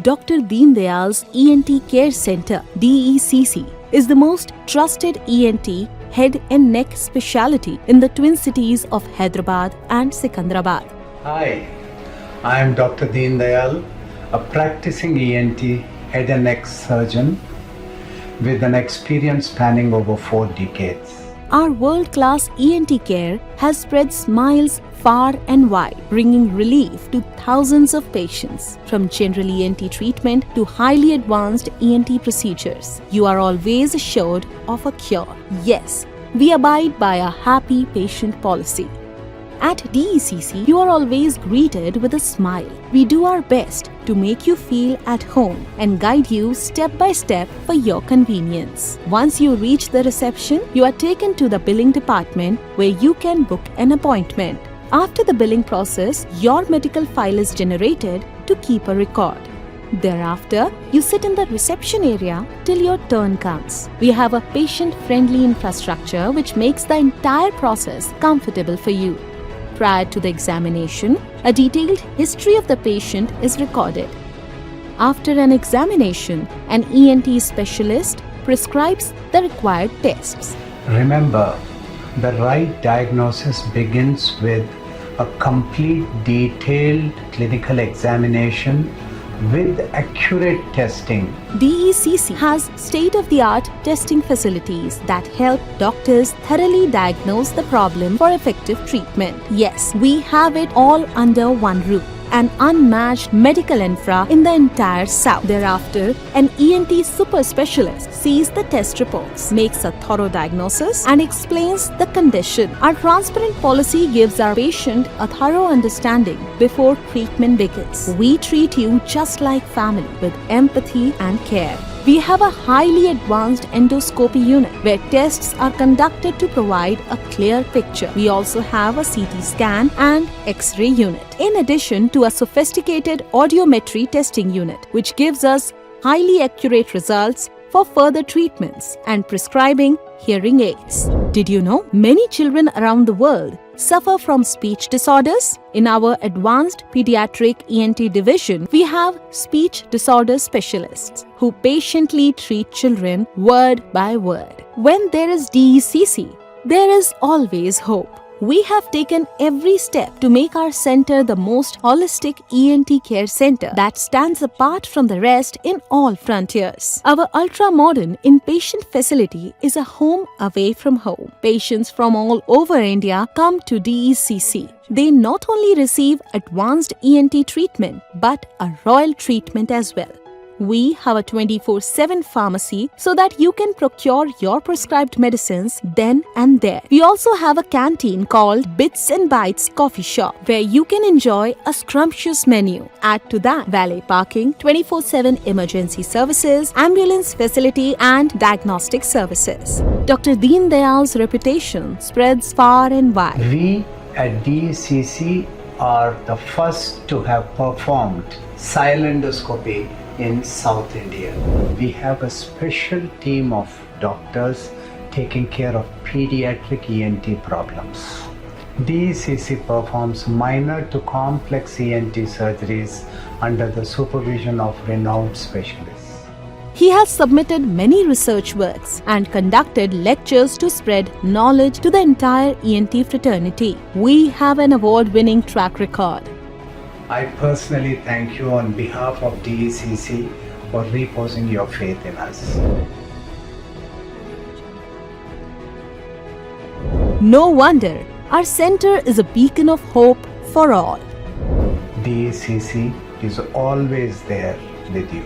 Dr. Deen Dayal's ENT Care Center, DECC, is the most trusted ENT head and neck specialty in the twin cities of Hyderabad and Secunderabad. Hi, I am Dr. Deen Dayal, a practicing ENT head and neck surgeon with an experience spanning over 4 decades. Our world-class ENT care has spread smiles far and wide, bringing relief to thousands of patients. From general ENT treatment to highly advanced ENT procedures, you are always assured of a cure. Yes, we abide by a happy patient policy. At DECC, you are always greeted with a smile. We do our best to make you feel at home and guide you step by step for your convenience. Once you reach the reception, you are taken to the billing department where you can book an appointment. After the billing process, your medical file is generated to keep a record. Thereafter, you sit in the reception area till your turn comes. We have a patient-friendly infrastructure which makes the entire process comfortable for you. Prior to the examination, a detailed history of the patient is recorded. After an examination, an ENT specialist prescribes the required tests. Remember, the right diagnosis begins with a complete detailed clinical examination with accurate testing. DECC has state-of-the-art testing facilities that help doctors thoroughly diagnose the problem for effective treatment. Yes, we have it all under one roof. An unmatched medical infra in the entire South. Thereafter, an ENT super specialist sees the test reports, makes a thorough diagnosis, and explains the condition. Our transparent policy gives our patient a thorough understanding before treatment begins. We treat you just like family with empathy and care. We have a highly advanced endoscopy unit where tests are conducted to provide a clear picture. We also have a CT scan and X-ray unit, in addition to a sophisticated audiometry testing unit, which gives us highly accurate results for further treatments and prescribing hearing aids. Did you know many children around the world suffer from speech disorders? In our advanced pediatric ENT division, we have speech disorder specialists who patiently treat children word by word. When there is DECC, there is always hope. We have taken every step to make our center the most holistic ENT care center that stands apart from the rest in all frontiers. Our ultra-modern inpatient facility is a home away from home. Patients from all over India come to DECC. They not only receive advanced ENT treatment, but a royal treatment as well. We have a 24/7 pharmacy so that you can procure your prescribed medicines then and there. We also have a canteen called Bits and Bites Coffee Shop where you can enjoy a scrumptious menu. Add to that valet parking, 24/7 emergency services, ambulance facility and diagnostic services. Dr. Deen Dayal's reputation spreads far and wide. We at DECC are the first to have performed silentoscopy in South India. We have a special team of doctors taking care of pediatric ENT problems. DECC performs minor to complex ENT surgeries under the supervision of renowned specialists. He has submitted many research works and conducted lectures to spread knowledge to the entire ENT fraternity. We have an award-winning track record. I personally thank you on behalf of DECC for reposing your faith in us. No wonder our center is a beacon of hope for all. DECC is always there with you.